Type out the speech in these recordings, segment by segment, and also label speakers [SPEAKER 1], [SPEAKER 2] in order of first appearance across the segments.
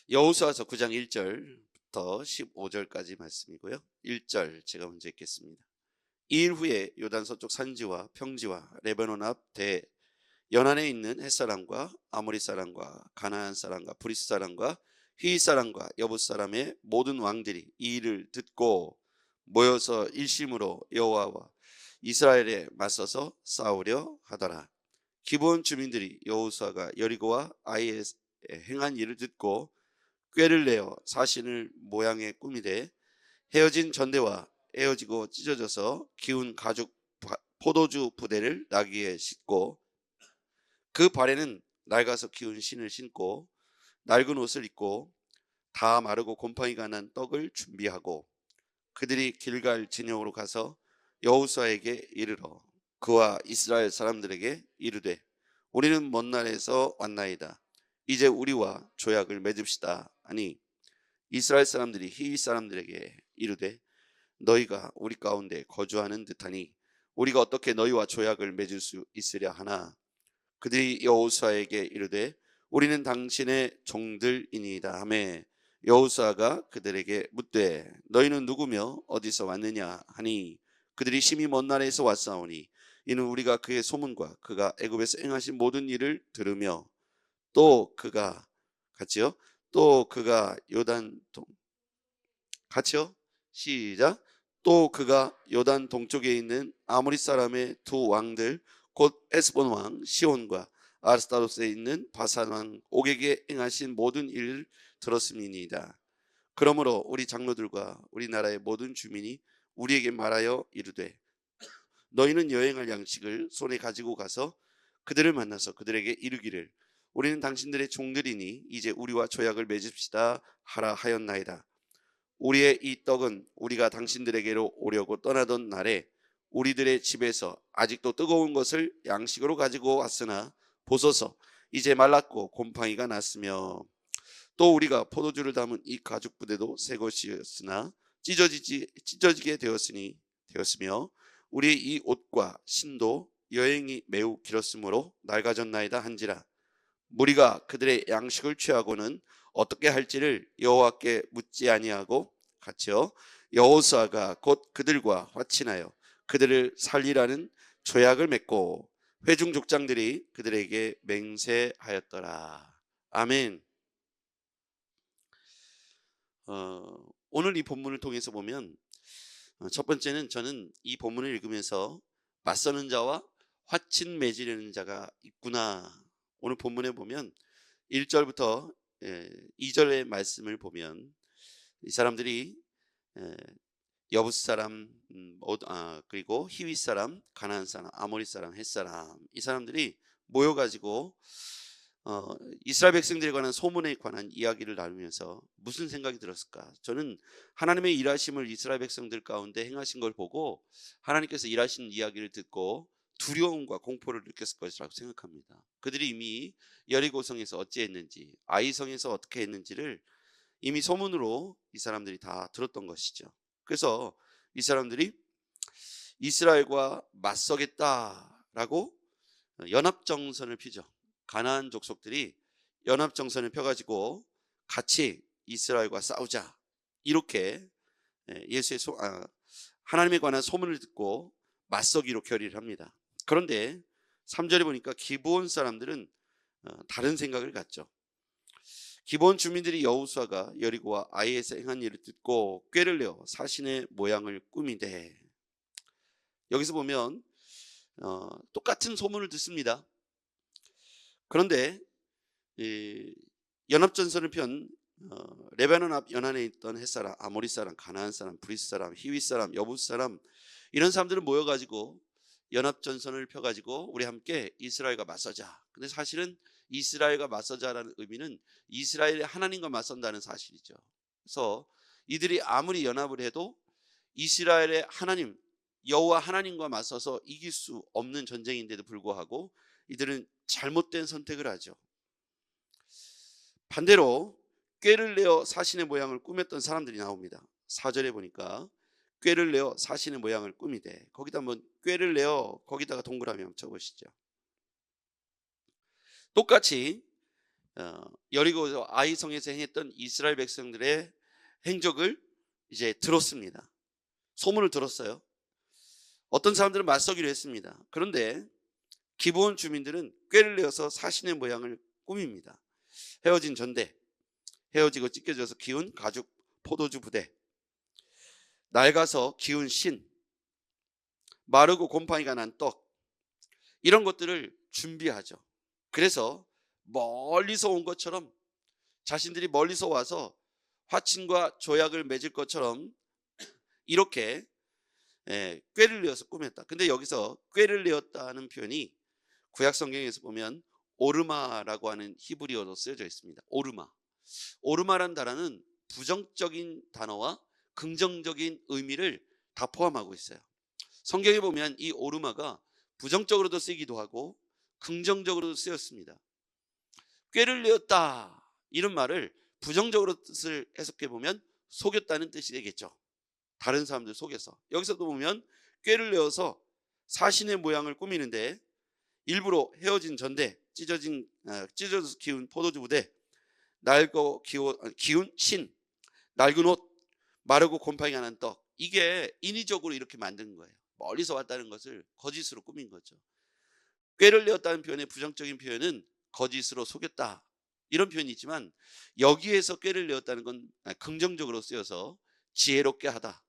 [SPEAKER 1] 여호수아서 9장 1절부터 15절까지 말씀이고요. 1절 제가 먼저 읽겠습니다. 이 일 후에 요단 서쪽 산지와 평지와 레바논 앞 대 연안에 있는 햇사람과 아모리 사람과 가나안 사람과 브리스 사람과 휘 사람과 여붓 사람의 모든 왕들이 이 일을 듣고 모여서 일심으로 여호와와 이스라엘에 맞서서 싸우려 하더라. 기브온 주민들이 여호수아가 여리고와 아이에 행한 일을 듣고 꾀를 내어 사신을 모양의 꾸미되 헤어진 전대와 헤어지고 찢어져서 기운 가죽 포도주 부대를 나귀에 싣고 그 발에는 낡아서 기운 신을 신고 낡은 옷을 입고 다 마르고 곰팡이가 난 떡을 준비하고 그들이 길갈 진영으로 가서 여호수아에게 이르러 그와 이스라엘 사람들에게 이르되 우리는 먼 날에서 왔나이다. 이제 우리와 조약을 맺읍시다 하니 이스라엘 사람들이 히위 사람들에게 이르되 너희가 우리 가운데 거주하는 듯하니 우리가 어떻게 너희와 조약을 맺을 수 있으랴 하나 그들이 여호수아에게 이르되 우리는 당신의 종들이니이다 하매 여호수아가 그들에게 묻되 너희는 누구며 어디서 왔느냐 하니 그들이 심히 먼 나라에서 왔사오니 이는 우리가 그의 소문과 그가 애굽에서 행하신 모든 일을 들으며 또 그가 같이요 또 그가 요단 동 같이요 시작 또 그가 요단 동쪽에 있는 아모리 사람의 두 왕들 곧 에스본 왕 시온과 아스타로스에 있는 바산 왕 옥에게 행하신 모든 일을 들었음이니이다. 그러므로 우리 장로들과 우리나라의 모든 주민이 우리에게 말하여 이르되 너희는 여행할 양식을 손에 가지고 가서 그들을 만나서 그들에게 이르기를 우리는 당신들의 종들이니 이제 우리와 조약을 맺읍시다 하라 하였나이다. 우리의 이 떡은 우리가 당신들에게로 오려고 떠나던 날에 우리들의 집에서 아직도 뜨거운 것을 양식으로 가지고 왔으나 보소서 이제 말랐고 곰팡이가 났으며 또 우리가 포도주를 담은 이 가죽 부대도 새 것이었으나 찢어지게 되었으며 우리의 이 옷과 신도 여행이 매우 길었으므로 낡아졌나이다 한지라 무리가 그들의 양식을 취하고는 어떻게 할지를 여호와께 묻지 아니하고 같이요 여호수아가 곧 그들과 화친하여 그들을 살리라는 조약을 맺고 회중 족장들이 그들에게 맹세하였더라. 아멘. 오늘 이 본문을 통해서 보면 첫 번째는 저는 이 본문을 읽으면서 맞서는 자와 화친 맺으려는 자가 있구나. 오늘 본문에 보면 1절부터 2절의 말씀을 보면 이 사람들이 여붓 사람 그리고 히위 사람, 가나안 사람, 아모리 사람, 헷 사람 이 사람들이 모여가지고 이스라엘 백성들에 관한 소문에 관한 이야기를 나누면서 무슨 생각이 들었을까? 저는 하나님의 일하심을 이스라엘 백성들 가운데 행하신 걸 보고 하나님께서 일하신 이야기를 듣고 두려움과 공포를 느꼈을 것이라고 생각합니다. 그들이 이미 여리고성에서 어찌했는지 아이성에서 어떻게 했는지를 이미 소문으로 이 사람들이 다 들었던 것이죠. 그래서 이 사람들이 이스라엘과 맞서겠다라고 연합정선을 피죠. 가나안 족속들이 연합정선을 펴가지고 같이 이스라엘과 싸우자 이렇게 하나님에 관한 소문을 듣고 맞서기로 결의를 합니다. 그런데 3절에 보니까 기브온 사람들은 다른 생각을 갖죠. 기브온 주민들이 여호수아가 여리고와 아이에서 행한 일을 듣고 꾀를 내어 사신의 모양을 꾸미되 여기서 보면 똑같은 소문을 듣습니다. 그런데 연합전선을 편 레바논 앞 연안에 있던 햇사람, 아모리 사람, 가나안 사람, 브리스 사람, 히위 사람, 여붓 사람 이런 사람들은 모여가지고 연합전선을 펴가지고 우리 함께 이스라엘과 맞서자. 근데 사실은 이스라엘과 맞서자라는 의미는 이스라엘의 하나님과 맞선다는 사실이죠. 그래서 이들이 아무리 연합을 해도 이스라엘의 하나님 여호와 하나님과 맞서서 이길 수 없는 전쟁인데도 불구하고 이들은 잘못된 선택을 하죠. 반대로 꾀를 내어 사신의 모양을 꾸몄던 사람들이 나옵니다. 4절에 보니까 꾀를 내어 사신의 모양을 꾸미되 거기다 한번 꾀를 내어 거기다가 동그라미 한번 쳐보시죠. 똑같이 여리고 아이성에서 행했던 이스라엘 백성들의 행적을 이제 들었습니다. 소문을 들었어요. 어떤 사람들은 맞서기로 했습니다. 그런데 기브온 주민들은 꾀를 내어서 사신의 모양을 꾸밉니다. 헤어진 전대, 헤어지고 찢겨져서 기운 가죽 포도주 부대, 낡아서 기운 신, 마르고 곰팡이가 난 떡, 이런 것들을 준비하죠. 그래서 멀리서 온 것처럼, 자신들이 멀리서 와서 화친과 조약을 맺을 것처럼 이렇게 꾀를 내어서 꾸몄다. 근데 여기서 꾀를 내었다는 표현이 구약 성경에서 보면 오르마라고 하는 히브리어로 쓰여져 있습니다. 오르마라는 단어는 부정적인 단어와 긍정적인 의미를 다 포함하고 있어요. 성경에 보면 이 오르마가 부정적으로도 쓰이기도 하고 긍정적으로도 쓰였습니다. 꾀를 내었다, 이런 말을 부정적으로 뜻을 해석해 보면 속였다는 뜻이 되겠죠. 다른 사람들 속여서. 여기서도 보면 꾀를 내어서 사신의 모양을 꾸미는데, 일부러 헤어진 전대, 찢어져서 기운 포도주 부대, 낡고 기운 신, 낡은 옷, 마르고 곰팡이가 난 떡, 이게 인위적으로 이렇게 만든 거예요. 멀리서 왔다는 것을 거짓으로 꾸민 거죠. 꾀를 내었다는 표현의 부정적인 표현은 거짓으로 속였다, 이런 표현이 있지만, 여기에서 꾀를 내었다는 건 긍정적으로 쓰여서 지혜롭게 하다,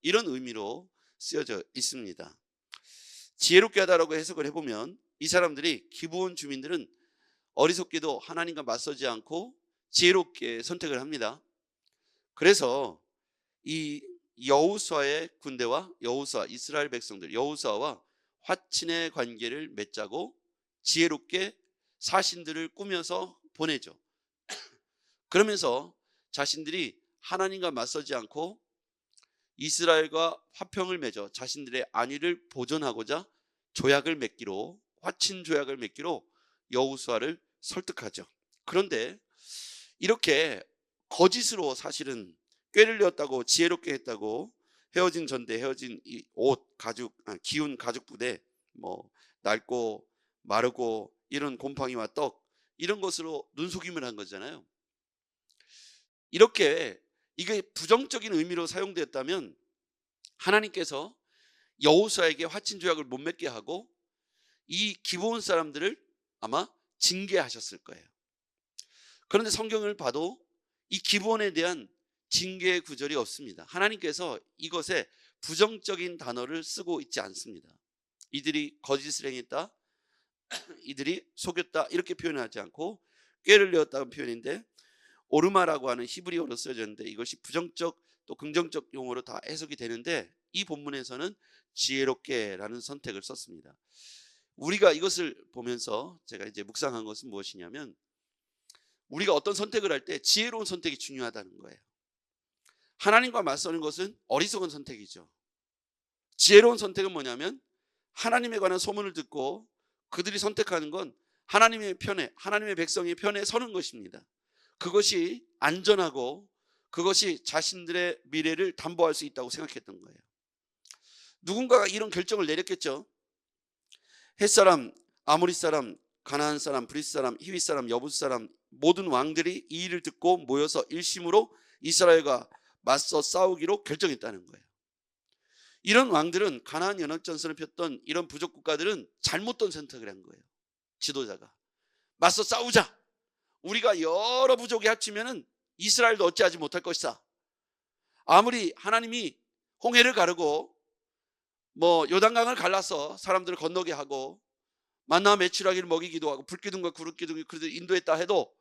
[SPEAKER 1] 이런 의미로 쓰여져 있습니다. 지혜롭게 하다라고 해석을 해보면, 이 사람들이, 기브온 주민들은 어리석게도 하나님과 맞서지 않고 지혜롭게 선택을 합니다. 그래서 이 여호수아의 군대와 이스라엘 백성들, 여호수아와 화친의 관계를 맺자고 지혜롭게 사신들을 꾸며서 보내죠. 그러면서 자신들이 하나님과 맞서지 않고 이스라엘과 화평을 맺어 자신들의 안위를 보존하고자 화친 조약을 맺기로 여호수아를 설득하죠. 그런데 이렇게 거짓으로 사실은 꾀를 내었다고, 지혜롭게 했다고, 헤어진 전대, 헤어진 옷, 기운 가죽 부대, 낡고 마르고 이런 곰팡이와 떡, 이런 것으로 눈속임을 한 거잖아요. 이렇게 이게 부정적인 의미로 사용되었다면 하나님께서 여호수아에게 화친 조약을 못 맺게 하고 이 기브온 사람들을 아마 징계하셨을 거예요. 그런데 성경을 봐도 이 기브온에 대한 징계의 구절이 없습니다. 하나님께서 이것에 부정적인 단어를 쓰고 있지 않습니다. 이들이 거짓을 행했다, 이들이 속였다, 이렇게 표현하지 않고 꾀를 내었다는 표현인데, 오르마라고 하는 히브리어로 쓰여졌는데 이것이 부정적 또 긍정적 용어로 다 해석이 되는데, 이 본문에서는 지혜롭게라는 선택을 썼습니다. 우리가 이것을 보면서 제가 이제 묵상한 것은 무엇이냐면, 우리가 어떤 선택을 할 때 지혜로운 선택이 중요하다는 거예요. 하나님과 맞서는 것은 어리석은 선택이죠. 지혜로운 선택은 뭐냐면, 하나님에 관한 소문을 듣고 그들이 선택하는 건 하나님의 편에, 하나님의 백성의 편에 서는 것입니다. 그것이 안전하고 그것이 자신들의 미래를 담보할 수 있다고 생각했던 거예요. 누군가가 이런 결정을 내렸겠죠. 헷사람, 아모리 사람, 가나안 사람, 브리스 사람, 히윗 사람, 여부스 사람 모든 왕들이 이 일을 듣고 모여서 일심으로 이스라엘과 맞서 싸우기로 결정했다는 거예요. 이런 왕들은, 가나안 연합전선을 폈던 이런 부족 국가들은 잘못된 선택을 한 거예요. 지도자가 맞서 싸우자, 우리가 여러 부족이 합치면은 이스라엘도 어찌하지 못할 것이다. 아무리 하나님이 홍해를 가르고 요단강을 갈라서 사람들을 건너게 하고 만나 메추라기를 먹이기도 하고 불기둥과 구름기둥이 그래도 인도했다 해도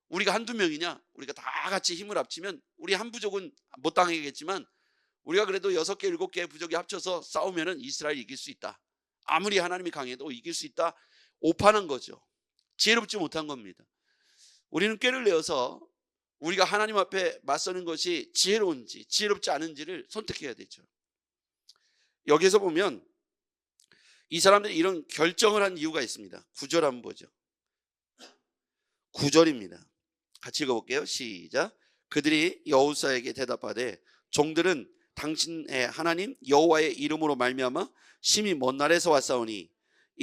[SPEAKER 1] 우리가 한두 명이냐? 우리가 다 같이 힘을 합치면 우리 한 부족은 못 당하겠지만 우리가 그래도 6개, 7개의 부족이 합쳐서 싸우면은 이스라엘이 이길 수 있다. 아무리 하나님이 강해도 이길 수 있다. 오판한 거죠. 지혜롭지 못한 겁니다. 우리는 꾀를 내어서 우리가 하나님 앞에 맞서는 것이 지혜로운지 지혜롭지 않은지를 선택해야 되죠. 여기에서 보면 이 사람들이 이런 결정을 한 이유가 있습니다. 9절 한번 보죠. 9절입니다. 같이 읽어볼게요. 시작. 그들이 여호수아에게 대답하되, 종들은 당신의 하나님 여호와의 이름으로 말미암아 심히 먼 나라에서 왔사오니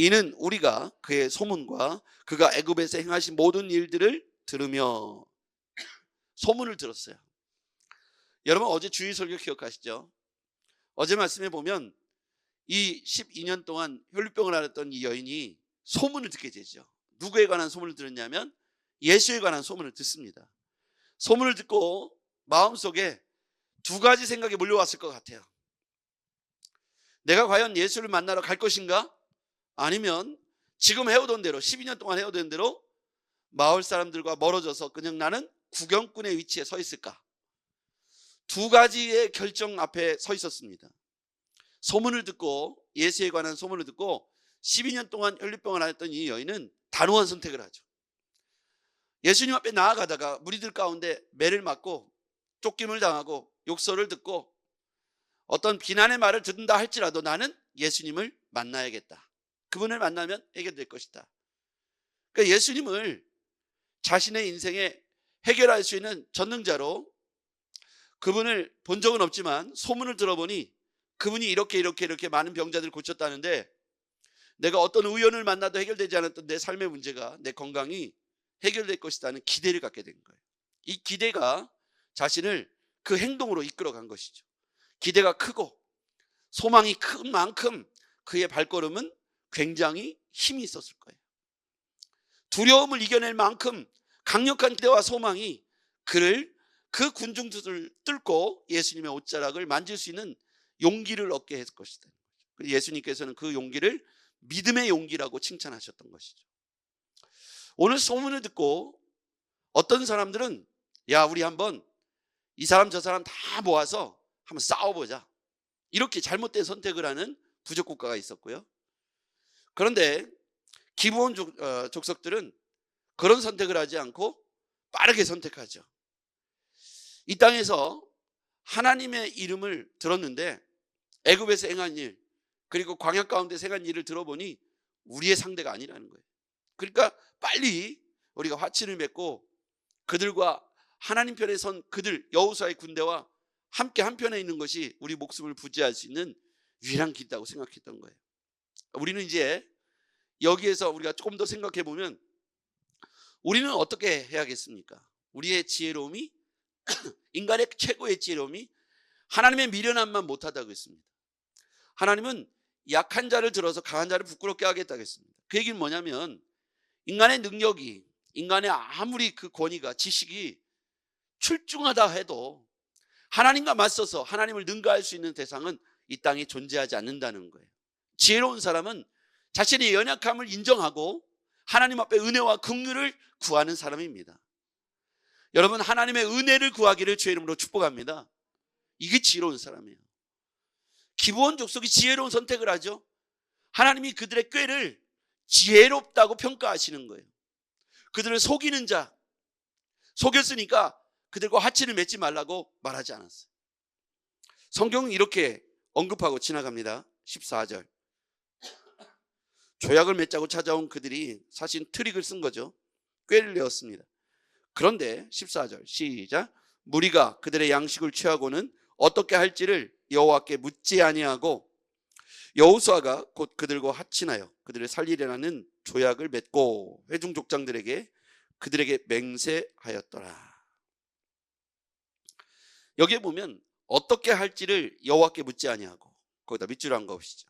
[SPEAKER 1] 이는 우리가 그의 소문과 그가 애굽에서 행하신 모든 일들을 들으며. 소문을 들었어요. 여러분 어제 주일 설교 기억하시죠? 어제 말씀에 보면 이 12년 동안 혈류병을 앓았던 이 여인이 소문을 듣게 되죠. 누구에 관한 소문을 들었냐면 예수에 관한 소문을 듣습니다. 소문을 듣고 마음속에 두 가지 생각이 몰려왔을 것 같아요. 내가 과연 예수를 만나러 갈 것인가? 아니면 지금 해오던 대로 12년 동안 해오던 대로 마을 사람들과 멀어져서 그냥 나는 구경꾼의 위치에 서 있을까? 두 가지의 결정 앞에 서 있었습니다. 소문을 듣고 예수에 관한 소문을 듣고 12년 동안 혈류병을 앓았던 이 여인은 단호한 선택을 하죠. 예수님 앞에 나아가다가 무리들 가운데 매를 맞고 쫓김을 당하고 욕설을 듣고 어떤 비난의 말을 듣는다 할지라도 나는 예수님을 만나야겠다. 그분을 만나면 해결될 것이다. 그러니까 예수님을 자신의 인생에 해결할 수 있는 전능자로 그분을 본 적은 없지만 소문을 들어보니 그분이 이렇게 많은 병자들을 고쳤다는데 내가 어떤 의원을 만나도 해결되지 않았던 내 삶의 문제가, 내 건강이 해결될 것이라는 기대를 갖게 된 거예요. 이 기대가 자신을 그 행동으로 이끌어간 것이죠. 기대가 크고 소망이 큰 만큼 그의 발걸음은 굉장히 힘이 있었을 거예요. 두려움을 이겨낼 만큼 강력한 기대와 소망이 그를 그 군중들을 뚫고 예수님의 옷자락을 만질 수 있는 용기를 얻게 했을 것이다. 예수님께서는 그 용기를 믿음의 용기라고 칭찬하셨던 것이죠. 오늘 소문을 듣고 어떤 사람들은 야 우리 한번 이 사람 저 사람 다 모아서 한번 싸워보자, 이렇게 잘못된 선택을 하는 부족국가가 있었고요. 그런데 기브온 족속들은 그런 선택을 하지 않고 빠르게 선택하죠. 이 땅에서 하나님의 이름을 들었는데 애굽에서 행한 일, 그리고 광야 가운데서 행한 일을 들어보니 우리의 상대가 아니라는 거예요. 그러니까 빨리 우리가 화친을 맺고 그들과 하나님 편에 선 그들 여호수아의 군대와 함께 한편에 있는 것이 우리 목숨을 부지할 수 있는 유일한 길이라고 생각했던 거예요. 우리는 이제 여기에서 우리가 조금 더 생각해 보면 우리는 어떻게 해야겠습니까? 우리의 지혜로움이 인간의 최고의 지혜로움이 하나님의 미련함만 못하다고 했습니다. 하나님은 약한 자를 들어서 강한 자를 부끄럽게 하겠다고 했습니다. 그 얘기는 뭐냐면 인간의 능력이, 인간의 아무리 그 권위가, 지식이 출중하다 해도 하나님과 맞서서 하나님을 능가할 수 있는 대상은 이 땅에 존재하지 않는다는 거예요. 지혜로운 사람은 자신의 연약함을 인정하고 하나님 앞에 은혜와 긍휼을 구하는 사람입니다. 여러분 하나님의 은혜를 구하기를 주의 이름으로 축복합니다. 이게 지혜로운 사람이에요. 기브온 족속이 지혜로운 선택을 하죠. 하나님이 그들의 꾀를 지혜롭다고 평가하시는 거예요. 그들을 속이는 자, 속였으니까 그들과 화친을 맺지 말라고 말하지 않았어요. 성경은 이렇게 언급하고 지나갑니다. 14절. 조약을 맺자고 찾아온 그들이 사실 트릭을 쓴 거죠. 꾀를 내었습니다. 그런데 14절 시작. 무리가 그들의 양식을 취하고는 어떻게 할지를 여호와께 묻지 아니하고 여호수아가 곧 그들과 합친하여 그들을 살리려는 조약을 맺고 회중 족장들에게 그들에게 맹세하였더라. 여기에 보면 어떻게 할지를 여호와께 묻지 아니하고, 거기다 밑줄 한 거 보시죠.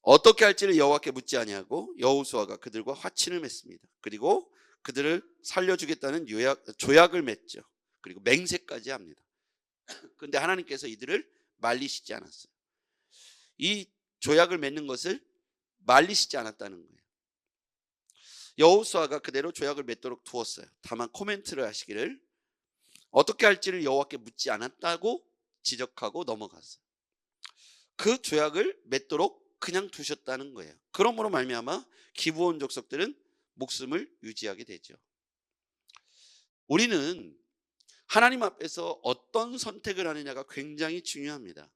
[SPEAKER 1] 어떻게 할지를 여호와께 묻지 아니하고 여호수아가 그들과 화친을 맺습니다. 그리고 그들을 살려주겠다는 조약을 맺죠. 그리고 맹세까지 합니다. 그런데 하나님께서 이들을 말리시지 않았어요. 이 조약을 맺는 것을 말리시지 않았다는 거예요. 여호수아가 그대로 조약을 맺도록 두었어요. 다만 코멘트를 하시기를 어떻게 할지를 여호와께 묻지 않았다고 지적하고 넘어갔어요. 그 조약을 맺도록 그냥 두셨다는 거예요. 그러므로 말미암아 기브온 족속들은 목숨을 유지하게 되죠. 우리는 하나님 앞에서 어떤 선택을 하느냐가 굉장히 중요합니다.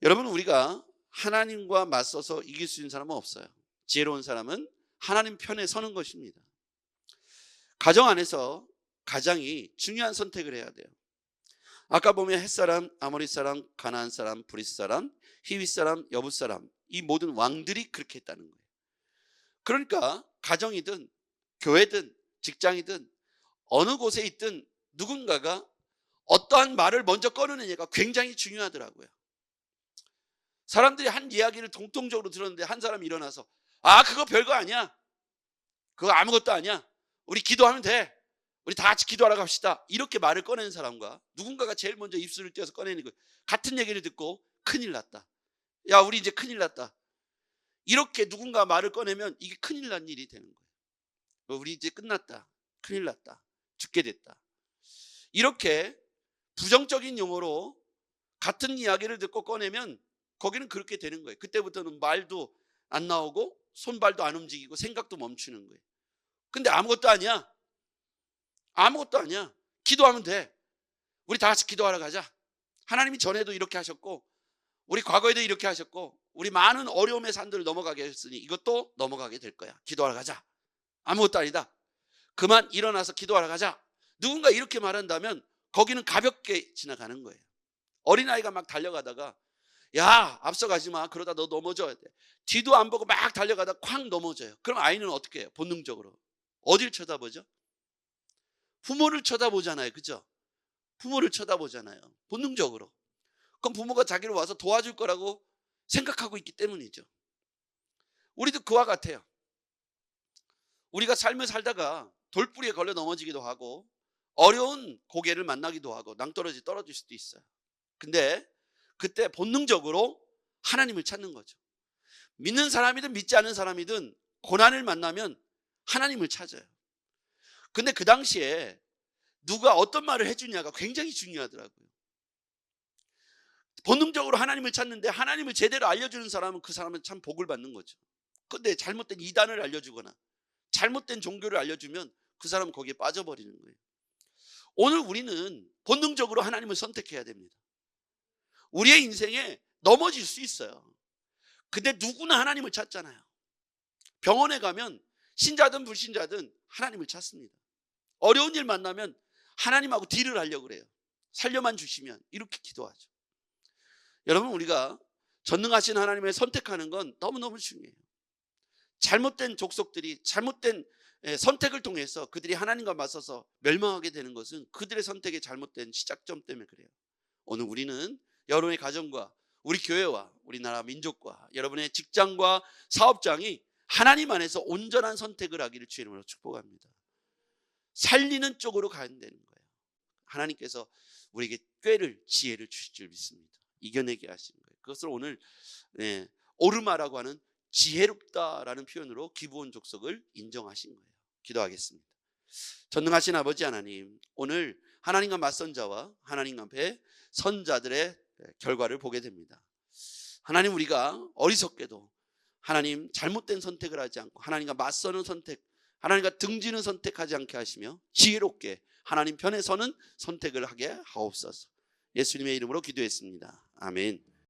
[SPEAKER 1] 여러분 우리가 하나님과 맞서서 이길 수 있는 사람은 없어요. 지혜로운 사람은 하나님 편에 서는 것입니다. 가정 안에서 가장이 중요한 선택을 해야 돼요. 아까 보면 헷사람, 아모리 사람, 가나안 사람, 브리스 사람, 히윗 사람, 여붓 사람, 이 모든 왕들이 그렇게 했다는 거예요. 그러니까 가정이든 교회든 직장이든 어느 곳에 있든 누군가가 어떠한 말을 먼저 꺼내느냐가 굉장히 중요하더라고요. 사람들이 한 이야기를 공통적으로 들었는데 한 사람이 일어나서 그거 별거 아니야. 그거 아무것도 아니야. 우리 기도하면 돼. 우리 다 같이 기도하러 갑시다. 이렇게 말을 꺼내는 사람과 누군가가 제일 먼저 입술을 떼어서 꺼내는 거, 같은 얘기를 듣고 큰일 났다. 야, 우리 이제 큰일 났다. 이렇게 누군가 말을 꺼내면 이게 큰일 난 일이 되는 거예요. 우리 이제 끝났다. 큰일 났다. 죽게 됐다. 이렇게 부정적인 용어로 같은 이야기를 듣고 꺼내면 거기는 그렇게 되는 거예요. 그때부터는 말도 안 나오고 손발도 안 움직이고 생각도 멈추는 거예요. 근데 아무것도 아니야. 아무것도 아니야. 기도하면 돼. 우리 다 같이 기도하러 가자. 하나님이 전에도 이렇게 하셨고 우리 과거에도 이렇게 하셨고 우리 많은 어려움의 산들을 넘어가게 하셨으니 이것도 넘어가게 될 거야. 기도하러 가자. 아무것도 아니다. 그만 일어나서 기도하러 가자. 누군가 이렇게 말한다면 거기는 가볍게 지나가는 거예요. 어린아이가 막 달려가다가 야, 앞서가지 마. 그러다 너 넘어져야 돼. 뒤도 안 보고 막 달려가다 쾅 넘어져요. 그럼 아이는 어떻게 해요? 본능적으로. 어딜 쳐다보죠? 부모를 쳐다보잖아요. 그죠? 부모를 쳐다보잖아요. 본능적으로. 그럼 부모가 자기를 와서 도와줄 거라고 생각하고 있기 때문이죠. 우리도 그와 같아요. 우리가 삶을 살다가 돌뿌리에 걸려 넘어지기도 하고 어려운 고개를 만나기도 하고 낭떠러지 떨어질 수도 있어요. 근데 그때 본능적으로 하나님을 찾는 거죠. 믿는 사람이든 믿지 않는 사람이든 고난을 만나면 하나님을 찾아요. 근데 그 당시에 누가 어떤 말을 해주냐가 굉장히 중요하더라고요. 본능적으로 하나님을 찾는데 하나님을 제대로 알려주는 사람은 그 사람은 참 복을 받는 거죠. 근데 잘못된 이단을 알려주거나 잘못된 종교를 알려주면 그 사람은 거기에 빠져버리는 거예요. 오늘 우리는 본능적으로 하나님을 선택해야 됩니다. 우리의 인생에 넘어질 수 있어요. 근데 누구나 하나님을 찾잖아요. 병원에 가면 신자든 불신자든 하나님을 찾습니다. 어려운 일 만나면 하나님하고 딜을 하려고 그래요. 살려만 주시면 이렇게 기도하죠. 여러분, 우리가 전능하신 하나님을 선택하는 건 너무너무 중요해요. 잘못된 족속들이 잘못된 선택을 통해서 그들이 하나님과 맞서서 멸망하게 되는 것은 그들의 선택의 잘못된 시작점 때문에 그래요. 오늘 우리는 여러분의 가정과 우리 교회와 우리나라 민족과 여러분의 직장과 사업장이 하나님 안에서 온전한 선택을 하기를 주의 이름으로 축복합니다. 살리는 쪽으로 가야 되는 거예요. 하나님께서 우리에게 꾀를 지혜를 주실 줄 믿습니다. 이겨내게 하신 거예요. 그것을 오늘 오르마라고 하는 지혜롭다라는 표현으로 기브온 족속을 인정하신 거예요. 기도하겠습니다. 전능하신 아버지 하나님, 오늘 하나님과 맞선 자와 하나님 앞에 선 자들의 결과를 보게 됩니다. 하나님, 우리가 어리석게도 하나님 잘못된 선택을 하지 않고 하나님과 맞서는 선택, 하나님과 등지는 선택하지 않게 하시며 지혜롭게 하나님 편에 서는 선택을 하게 하옵소서. 예수님의 이름으로 기도했습니다. 아멘.